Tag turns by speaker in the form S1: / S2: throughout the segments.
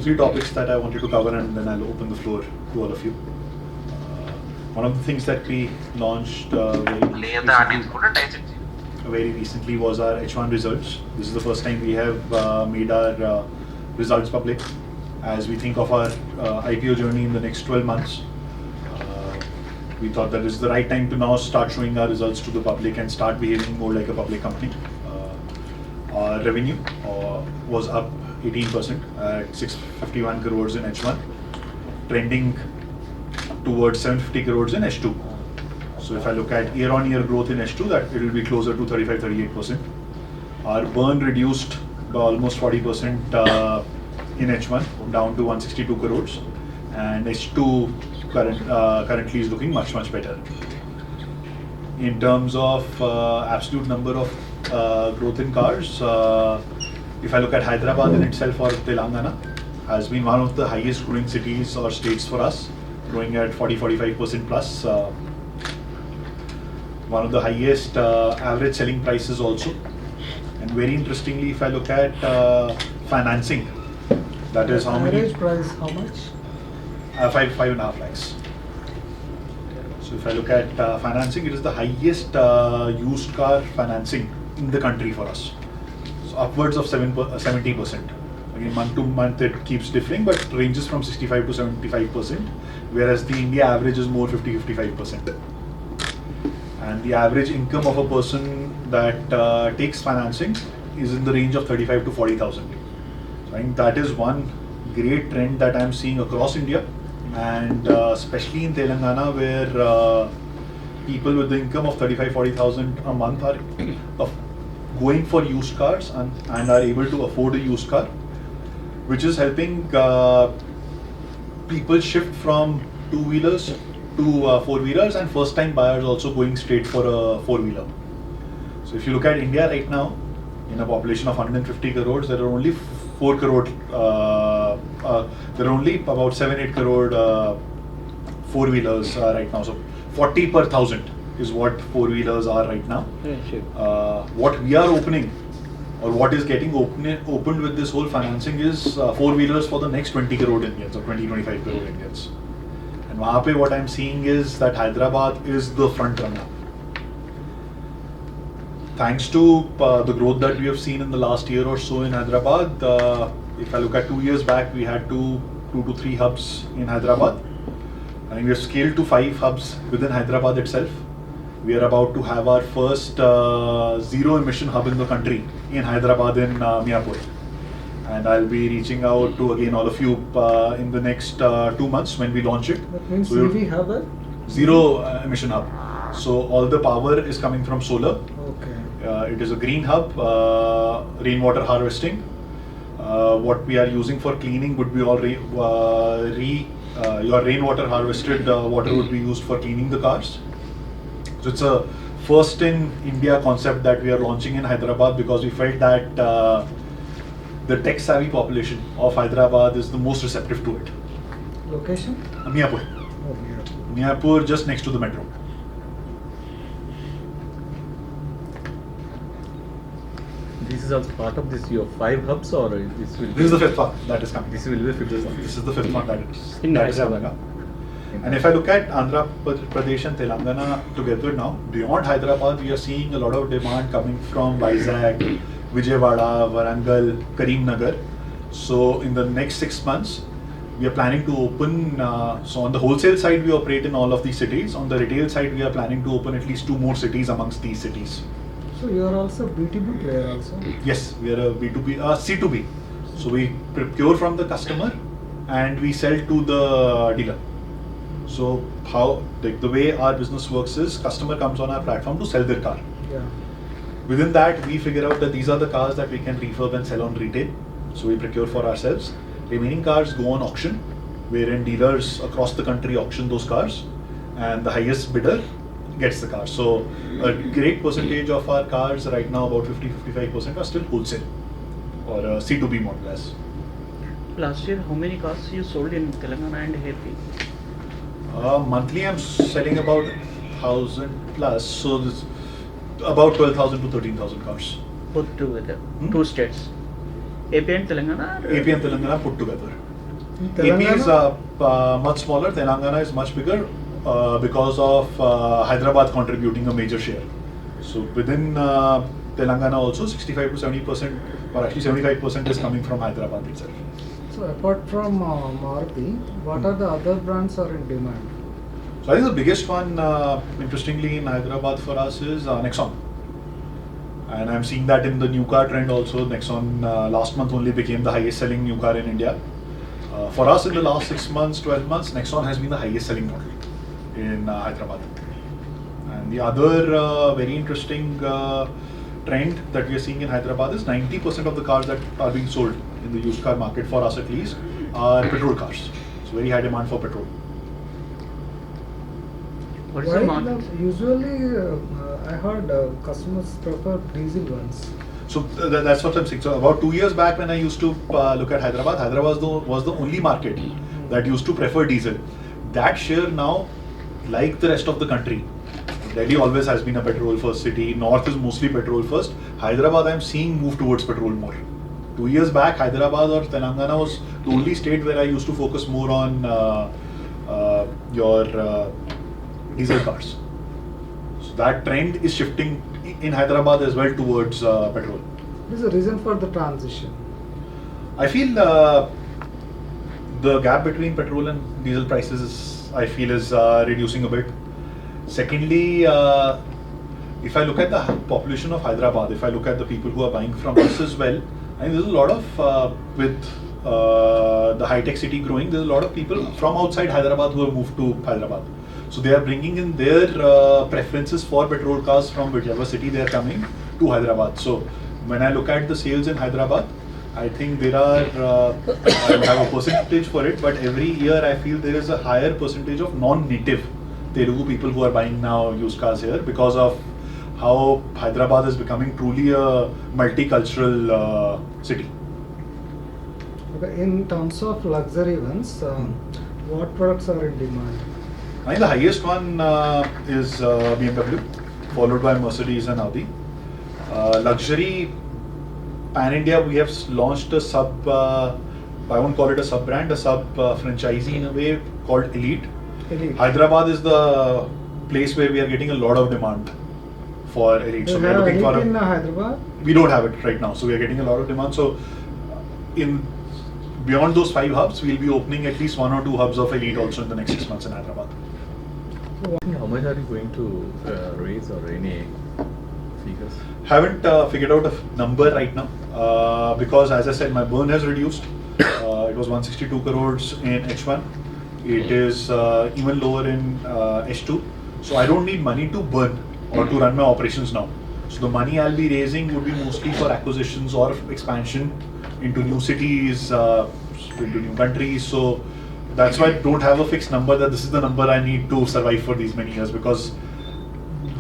S1: three topics that I wanted to cover, and then I'll open the floor to all of you. One of the things that we launched very recently was our H1 results. This is the first time we have made our results public, as we think of our IPO journey in the next 12 months. We thought that this is the right time to now start showing our results to the public and start behaving more like a public company. Our revenue was up 18% at 651 crores in H1, trending towards 750 crores in H2. So if I look at year-on-year growth in H2, that it will be closer to 35-38%. Our burn reduced by almost 40% in H1, down to 162 crores, and H2 currently is looking much better. In terms of absolute number of growth in cars, if I look at Hyderabad in itself or Telangana, has been one of the highest growing cities or states for us, growing at 40-45% plus. One of the highest average selling prices also. And very interestingly, if I look at financing, that is how many?
S2: Average price, how much?
S1: 5.5 lakhs. So if I look at financing, it is the highest used car financing in the country for us. So upwards of 70%. Again, month to month it keeps differing, but ranges from 65 to 75%, whereas the India average is more 50-55%. And the average income of a person that takes financing is in the range of 35 to 40,000. So I think that is one great trend that I'm seeing across India, and especially in Telangana, where people with the income of 35-40,000 a month are going for used cars and are able to afford a used car, which is helping people shift from two-wheelers to four-wheelers, and first-time buyers also going straight for a four-wheeler. So if you look at India right now, in a population of 150 crores, there are only 4 crore, there are only about 7-8 crore four-wheelers right now. So 40 per thousand is what four-wheelers are right now. What we are opening, or what is getting opened with this whole financing, is four-wheelers for the next 20 crore Indians or 20-25 crore Indians. And वहाँ पे what I'm seeing is that Hyderabad is the front runner. Thanks to the growth that we have seen in the last year or so in Hyderabad, if I look at 2 years back, we had two to three hubs in Hyderabad. I think we have scaled to 5 hubs within Hyderabad itself. We are about to have our first zero emission hub in the country in Hyderabad in Miapur. And I'll be reaching out to again all of you in the next 2 months when we launch it.
S2: That means
S1: so
S2: EV hub?
S1: Zero emission hub. So all the power is coming from solar.
S2: Okay.
S1: It is a green hub, rainwater harvesting. What we are using for cleaning would be all your rainwater harvested water would be used for cleaning the cars. So it's a first in India concept that we are launching in Hyderabad, because we felt that the tech savvy population of Hyderabad is the most receptive to it.
S2: Location?
S1: Miapur.
S2: Oh, yeah.
S1: Miapur, just next to the metro.
S3: This is also part of this your 5 hubs, or this will?
S1: This is the 5th one that is coming.
S3: This will be the 5th one.
S1: This is the 5th one that is
S3: Hyderabad.
S1: coming up. And if I look at Andhra Pradesh and Telangana together now, beyond Hyderabad, we are seeing a lot of demand coming from Vizag, Vijayawada, Warangal, Karimnagar. So in the next 6 months, we are planning to open, so on the wholesale side, we operate in all of these cities. On the retail side, we are planning to open at least 2 more cities amongst these cities.
S2: So you are also B2B player also?
S1: Yes, we are a B2B, C2B. So we procure from the customer and we sell to the dealer. So how the way our business works is, customer comes on our platform to sell their car.
S2: Yeah.
S1: Within that, we figure out that these are the cars that we can refurb and sell on retail. So we procure for ourselves. Remaining cars go on auction, wherein dealers across the country auction those cars, and the highest bidder gets the car. So a great percentage of our cars right now, about 50-55%, are still wholesale or C2B model as.
S4: Last year, how many cars you sold in Telangana and AP?
S1: Monthly, I'm selling about 1,000 plus, so this about 12,000 to 13,000 cars.
S4: Both together, 2 states. AP and Telangana?
S1: AP and Telangana put together.
S2: In
S1: AP is
S2: Telangana,
S1: much smaller, Telangana is much bigger because of Hyderabad contributing a major share. So within Telangana also 65 to 70% or actually 75% is coming from Hyderabad itself.
S2: so apart from Maruti, what are the other brands are in demand?
S1: So I think the biggest one, interestingly, in Hyderabad for us is Nexon. And I'm seeing that in the new car trend also. Nexon last month only became the highest selling new car in India. For us in the last 6 months, 12 months, Nexon has been the highest selling model in Hyderabad. And the other very interesting trend that we are seeing in Hyderabad is 90% of the cars that are being sold in the used car market, for us at least, are petrol cars. So very high demand for petrol.
S4: What is the
S2: Why
S4: market?
S2: usually I heard customers prefer diesel ones.
S1: So that's what I'm saying. So about 2 years back when I used to look at Hyderabad, Hyderabad was the only market that used to prefer diesel. That share now, like the rest of the country, Delhi always has been a petrol first city. North is mostly petrol first. Hyderabad I'm seeing move towards petrol more. 2 years back, Hyderabad or Telangana was the only state where I used to focus more on your diesel cars. So that trend is shifting in Hyderabad as well towards petrol.
S2: What is the reason for the transition?
S1: I feel the gap between petrol and diesel prices, I feel, is reducing a bit. Secondly, if I look at the population of Hyderabad, if I look at the people who are buying from us as well, I think there's a lot of, with the high-tech city growing, there's a lot of people from outside Hyderabad who have moved to Hyderabad. So they are bringing in their preferences for petrol cars from whichever city they are coming to Hyderabad. So when I look at the sales in Hyderabad, I think there are, I don't have a percentage for it, but every year I feel there is a higher percentage of non-native Telugu people who are buying now used cars here because of how Hyderabad is becoming truly a multicultural city.
S2: Okay, in terms of luxury ones, what products are in demand?
S1: I think the highest one is BMW, followed by Mercedes and Audi. Luxury, pan-India, we have launched a sub, I won't call it a sub-brand, a sub-franchisee in a way called Elite.
S2: Elite.
S1: Hyderabad is the place where we are getting a lot of demand for Elite.
S2: Do
S1: So
S2: you
S1: we are
S2: have
S1: looking for
S2: Elite in Hyderabad?
S1: we don't have it right now, so we are getting a lot of demand. So in beyond those 5 hubs, we'll be opening at least 1 or 2 hubs of Elite also in the next 6 months in Hyderabad.
S3: How much are you going to raise or any figures?
S1: Haven't figured out a number right now because, as I said, my burn has reduced. It was 162 crores in H1. It is even lower in H2. So I don't need money to burn or to run my operations now. So the money I'll be raising would be mostly for acquisitions or expansion into new cities, into new countries. So that's why I don't have a fixed number that this is the number I need to survive for these many years, because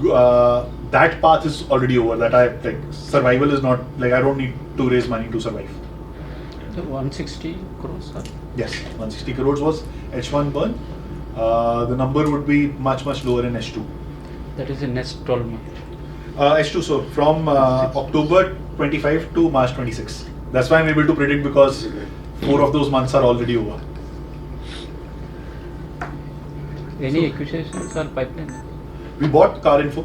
S1: that path is already over. That I like, survival is not like I don't need to raise money to survive.
S4: So 160 crores, sir.
S1: Yes, 160 crores was H1 burn. The number would be much lower in H2.
S4: That is in next 12 months.
S1: H2, so from October 25 to March 26. That's why I'm able to predict, because 4 of those months are already over.
S4: Any acquisitions or pipeline?
S1: We bought Car Info.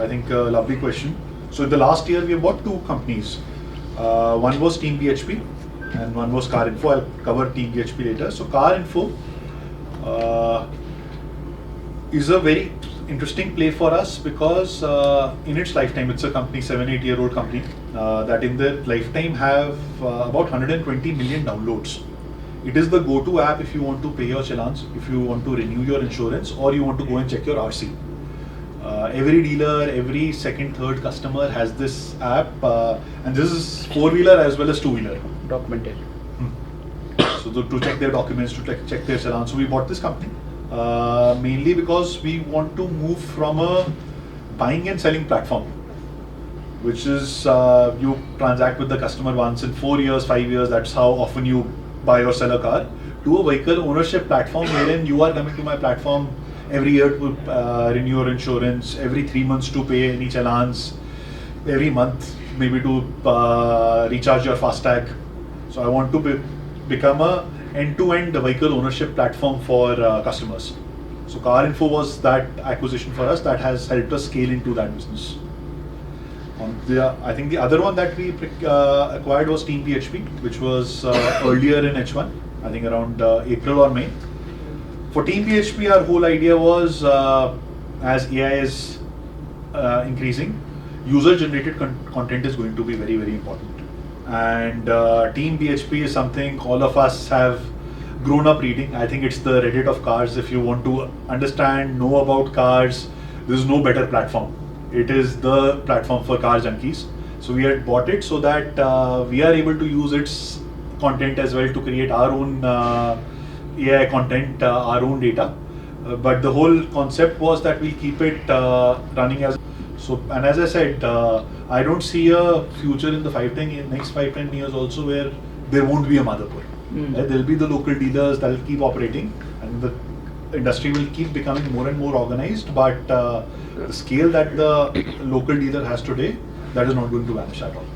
S1: I think a lovely question. So in the last year, we bought 2 companies. One was Team BHP and one was Car Info. I'll cover Team BHP later. So Car Info is a very interesting play for us because in its lifetime, it's a company, 7-8 year old company, that in their lifetime have about 120 million downloads. It is the go-to app if you want to pay your challans, if you want to renew your insurance, or you want to go and check your RC. Every dealer, every second, third customer has this app, and this is 4-wheeler as well as 2-wheeler.
S4: Documentation.
S1: So to check their documents, to check their challans. So we bought this company mainly because we want to move from a buying and selling platform, which is you transact with the customer once in 4 years, 5 years. That's how often you buy or sell a car, to a vehicle ownership platform wherein you are coming to my platform every year to renew your insurance, every 3 months to pay any challans, every month maybe to recharge your FASTag. So I want to become a end-to-end vehicle ownership platform for customers. So Car Info was that acquisition for us that has helped us scale into that business. I think the other one that we acquired was Team PHP, which was earlier in H1, I think around April or May. For Team PHP, our whole idea was as AI is increasing, user-generated content is going to be very, very important. And Team PHP is something all of us have grown up reading. I think it's the Reddit of cars. If you want to understand, know about cars, there's no better platform. It is the platform for car junkies. So we had bought it so that we are able to use its content as well to create our own AI content, our own data. But the whole concept was that we'll keep it running as so. And as I said, I don't see a future in the next 5-10 years also where there won't be a Madhapur. There'll be the local dealers that will keep operating, and the industry will keep becoming more and more organized. But the scale that the local dealer has today, that is not going to vanish at all.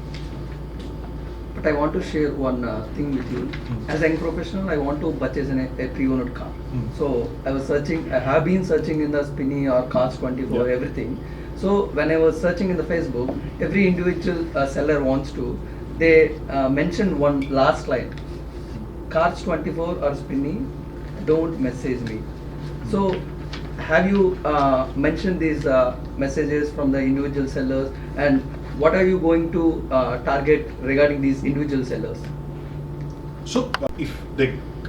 S5: But I want to share one thing with you. As a young professional, I want to purchase a pre-owned car. So I was searching. I have been searching in the Spinny or Cars24, everything. So when I was searching in the Facebook, every individual seller wants to. They mentioned one last line: Cars24 or Spinny, don't message me. So have you mentioned these messages from the individual sellers, and what are you going to target regarding these individual sellers?
S1: So if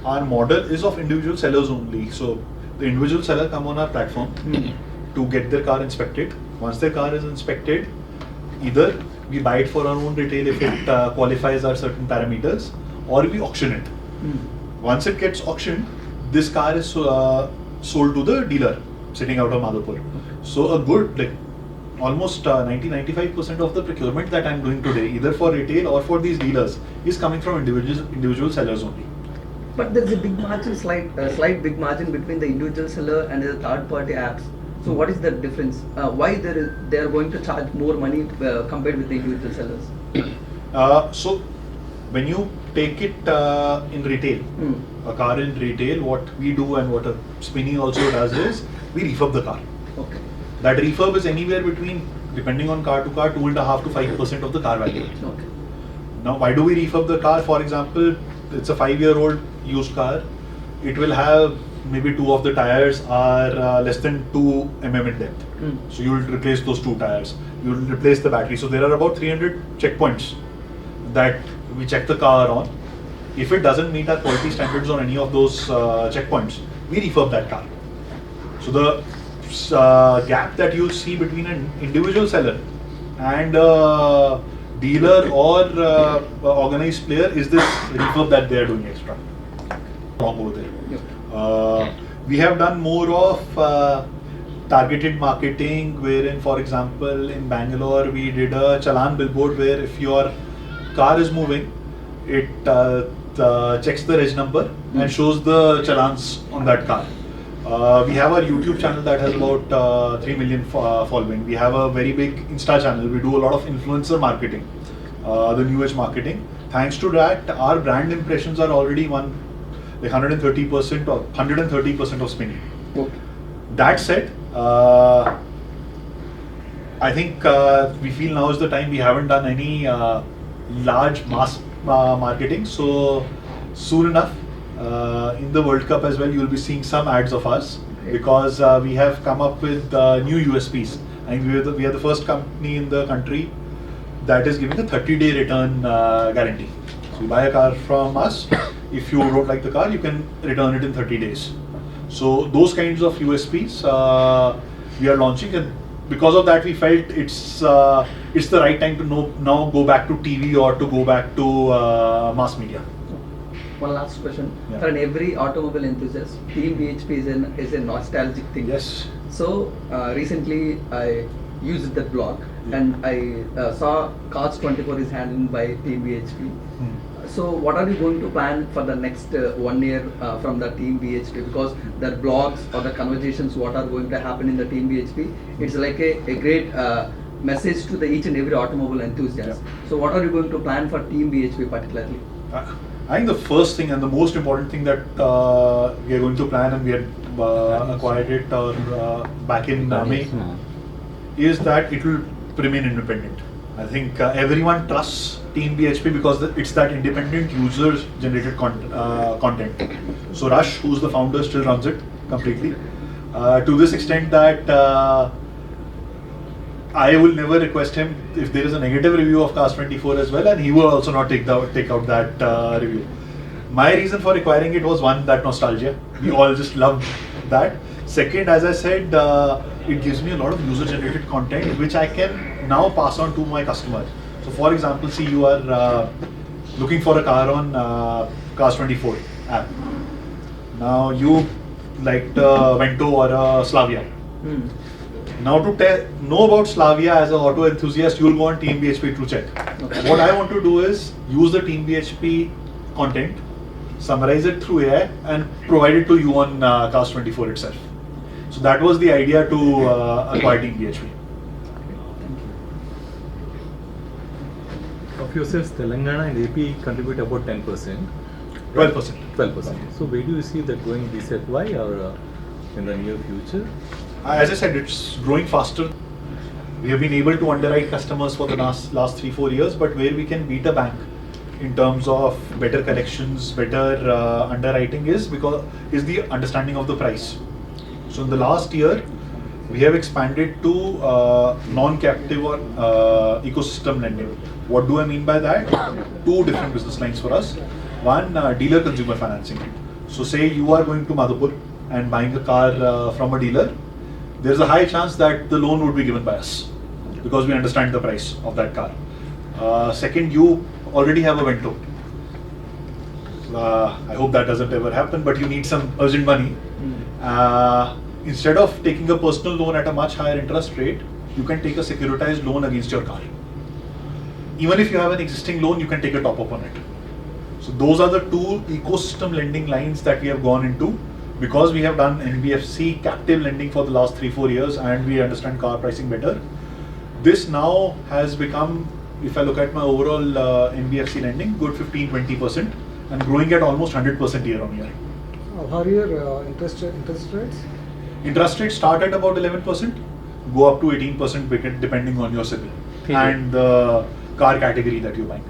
S1: our model is of individual sellers only, so the individual seller come on our platform to get their car inspected. Once their car is inspected, either we buy it for our own retail if it qualifies our certain parameters, or we auction it. Once it gets auctioned, this car is sold to the dealer sitting out of Madhapur. So a good almost 90-95% of the procurement that I'm doing today, either for retail or for these dealers, is coming from individual sellers only.
S5: But there's a big margin, slight big margin between the individual seller and the third-party apps. So what is the difference? Why they are going to charge more money compared with the individual sellers?
S1: So when you take it in retail, a car in retail, what we do and what a Spinny also does is we refurb the car.
S5: Okay.
S1: That refurb is anywhere between, depending on car to car, 2.5 to 5% of the car value.
S5: Okay.
S1: Now, why do we refurb the car? For example, it's a 5-year-old used car. It will have maybe 2 of the tires are less than 2 mm in depth. So you will replace those 2 tires. You will replace the battery. So there are about 300 checkpoints that we check the car on. If it doesn't meet our quality standards on any of those checkpoints, we refurb that car. So the gap that you'll see between an individual seller and a dealer or organized player is this refurb that they are doing extra. Wrong over there. We have done more of targeted marketing, wherein, for example, in Bangalore, we did a Chalan billboard where if your car is moving, it checks the reg number and shows the chalans on that car. We have our YouTube channel that has about 3 million following. We have a very big Insta channel. We do a lot of influencer marketing, the new age marketing. Thanks to that, our brand impressions are already 130% or 130% of Spinny.
S5: Okay.
S1: That said, I think we feel now is the time. We haven't done any large mass marketing, so soon enough in the World Cup as well, you will be seeing some ads of us because we have come up with new USPs. I think we are the first company in the country that is giving a 30-day return guarantee. So you buy a car from us, if you don't like the car, you can return it in 30 days. So those kinds of USPs we are launching, and because of that we felt it's the right time to now go back to TV or to go back to mass media.
S5: One last question.
S1: Yeah.
S5: For every automobile enthusiast, Team BHP is a nostalgic thing.
S1: Yes.
S5: So recently I used that blog and I saw Cars24 is handled by Team BHP. So what are you going to plan for the next 1 year from the Team BHP? Because the blogs or the conversations what are going to happen in the Team BHP, it's like a great message to the each and every automobile enthusiast.
S1: Yeah.
S5: So what are you going to plan for Team BHP particularly?
S1: I think the first thing and the most important thing that we are going to plan, and we had acquired it back in May, is that it will remain independent. I think everyone trusts Team BHP because it's that independent user-generated content. So Rush, who's the founder, still runs it completely. To this extent that I will never request him if there is a negative review of Cars 24 as well, and he will also not take out that review. My reason for acquiring it was, one, that nostalgia. We all just loved that. Second, as I said, it gives me a lot of user-generated content which I can now pass on to my customer. So, for example, see, you are looking for a car on Cars 24 app. Now you liked a Vento or a Slavia. Now to know about Slavia as an auto enthusiast, you will go on Team BHP to check.
S5: Okay.
S1: What I want to do is use the Team BHP content, summarize it through AI, and provide it to you on Cars 24 itself. So that was the idea to acquire Team BHP.
S3: Of yourselves, Telangana and AP contribute about 10%.
S1: 12%.
S3: 12%. So where do you see that going this FY or in the near future?
S1: As I said, it's growing faster. We have been able to underwrite customers for the last 3-4 years, but where we can beat a bank in terms of better collections, better underwriting is the understanding of the price. So in the last year, we have expanded to non-captive or ecosystem lending. What do I mean by that? Two different business lines for us. One, dealer consumer financing. So say you are going to Madhupur and buying a car from a dealer, there's a high chance that the loan would be given by us because we understand the price of that car. Second, you already have a Vento. I hope that doesn't ever happen, but you need some urgent money. Instead of taking a personal loan at a much higher interest rate, you can take a securitized loan against your car. Even if you have an existing loan, you can take a top up on it. So those are the two ecosystem lending lines that we have gone into. Because we have done NBFC captive lending for the last 3-4 years and we understand car pricing better, this now has become, if I look at my overall NBFC lending, good 15-20% and growing at almost 100% year on year.
S2: How are your interest rates?
S1: Interest rates start at about 11%, go up to 18% depending on your CIBIL and the car category that you're buying.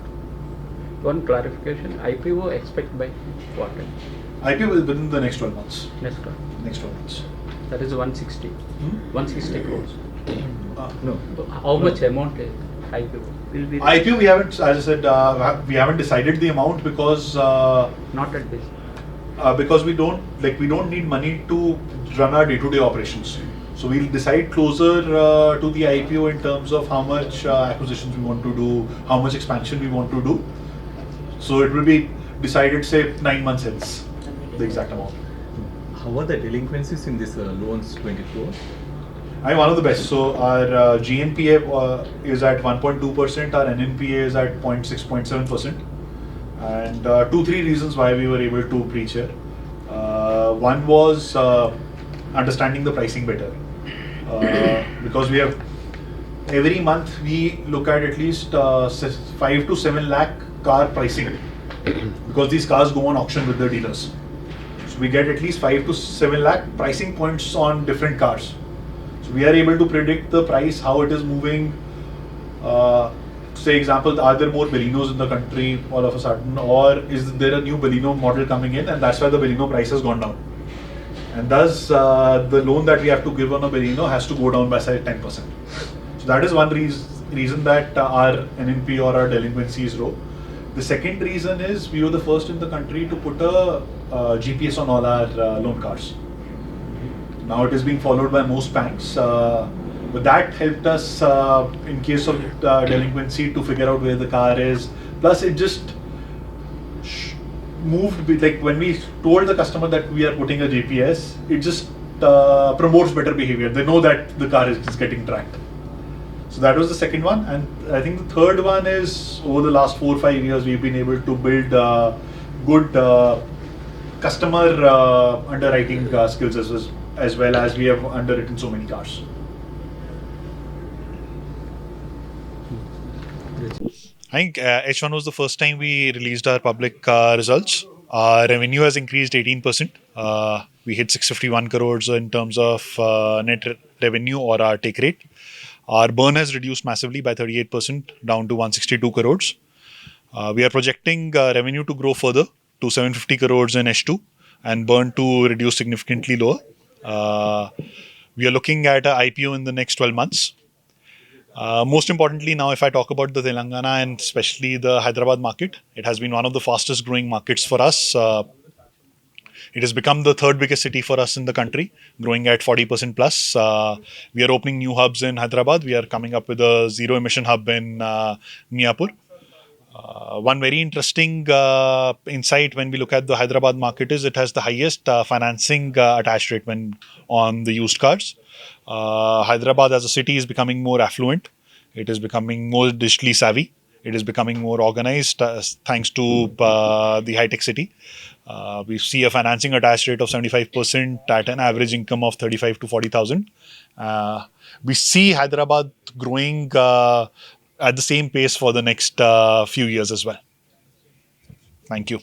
S4: One clarification, IPO expect by what time?
S1: IPO will within the next 12 months.
S4: Next one.
S1: Next 12 months.
S4: That is 160. 160 crores.
S3: No.
S4: How much amount is IPO? Will be
S1: IPO we haven't, as I said, we haven't decided the amount because
S4: not at this.
S1: we don't need money to run our day-to-day operations. So we'll decide closer to the IPO in terms of how much acquisitions we want to do, how much expansion we want to do. So it will be decided, say, 9 months hence, the exact amount.
S3: How are the delinquencies in this loans 24?
S1: I'm one of the best. So our GNPA is at 1.2%, our NNPA is at 0.6-0.7%. And 2-3 reasons why we were able to breach here. One was understanding the pricing better. Because we have, every month we look at least 5 to 7 lakh car pricing. Because these cars go on auction with the dealers. So we get at least 5 to 7 lakh pricing points on different cars. So we are able to predict the price, how it is moving. Say example, are there more Balinos in the country all of a sudden, or is there a new Balino model coming in and that's why the Balino price has gone down. And thus the loan that we have to give on a Balino has to go down by say 10%. So that is one reason that our NNP or our delinquency is low. The second reason is we were the first in the country to put a GPS on all our loan cars. Now it is being followed by most banks. But that helped us in case of delinquency to figure out where the car is. Plus it just moved, like when we told the customer that we are putting a GPS, it just promotes better behavior. They know that the car is getting tracked. So that was the second one. And I think the third one is over the last 4 or 5 years, we've been able to build good customer underwriting skills as well as we have underwritten so many cars. I think H1 was the first time we released our public results. Our revenue has increased 18%. We hit 651 crores in terms of revenue or our take rate. Our burn has reduced massively by 38% down to 162 crores. We are projecting revenue to grow further to 750 crores in H2 and burn to reduce significantly lower. We are looking at a IPO in the next 12 months. Most importantly, now if I talk about the Telangana and especially the Hyderabad market, it has been one of the fastest growing markets for us. It has become the third biggest city for us in the country, growing at 40% plus. We are opening new hubs in Hyderabad. We are coming up with a zero emission hub in Miapur. One very interesting insight when we look at the Hyderabad market is it has the highest financing attached rate when on the used cars. Hyderabad as a city is becoming more affluent. It is becoming more digitally savvy. It is becoming more organized thanks to the high-tech city. We see a financing attached rate of 75% at an average income of 35 to 40,000. We see Hyderabad growing at the same pace for the next few years as well. Thank you.